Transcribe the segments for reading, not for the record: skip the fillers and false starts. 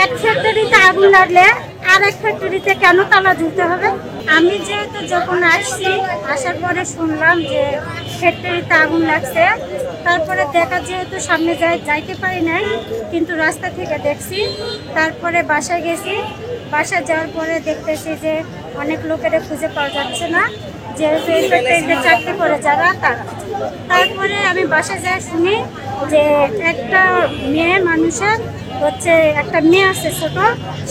এক ফ্যাক্টরিতে আগুন লাগলে আর এক ফ্যাক্টরিতে কেন তালা ঝুলতে হবে? আমি যেহেতু যখন আসছি, আসার পরে শুনলাম যে ফ্যাক্টরিতে আগুন লাগছে। তারপরে দেখা যেহেতু সামনে যাইতে পারি নাই, কিন্তু রাস্তা থেকে দেখছি। তারপরে বাসায় গেছি, বাসায় যাওয়ার পরে দেখতেছি যে অনেক লোকেরা খুঁজে পাওয়া যাচ্ছে না, যেহেতু এই ফ্যাক্টরিতে চাকরি করে যারা তারা। তারপরে আমি বাসায় যাই, শুনি যে একটা মেয়ে মানুষের একটা মেয়ে আছে ছোট,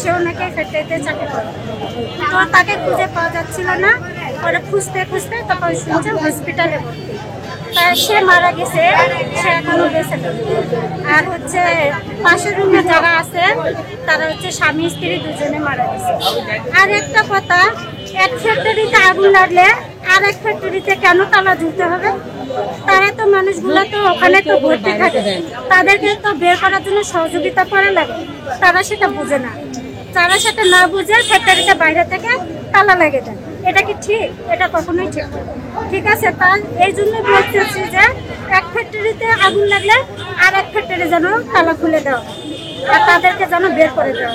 সেও নাকি ফ্যাক্টরিতে চাকরি করে। তো তাকে খুঁজে পাওয়া যাচ্ছিল না, পরে খুঁজতে খুঁজতে তখন শুনছে হসপিটালে ভর্তি। তাই সে মারা গেছে, সে এখনো বেঁচে নেই। আর পাশের রুমে যারা আছে তারা স্বামী স্ত্রী দুজনে মারা গেছে। আর একটা কথা, এক ফ্যাক্টরিতে আগুন লাগলে আর এক ফ্যাক্টরিতে কেন তালা ঝুলতে হবে? তারা তো মানুষগুলো তো ওখানে তো ভর্তি থাকে, তাদেরকে তো বের করার জন্য সহযোগিতা করা লাগে, তারা সেটা বুঝে না। তারা সেটা না বুঝে ফ্যাক্টরিতে বাইরে থেকে তালা লাগে দেয়। এটা কি ঠিক? এটা কখনোই ঠিক না। ঠিক আছে, তার এই জন্য বলতেছি যে এক ফ্যাক্টরিতে আগুন লাগলে আর এক ফ্যাক্টরি যেন তালা খুলে দেওয়া আর তাদেরকে যেন বের করে দেওয়া।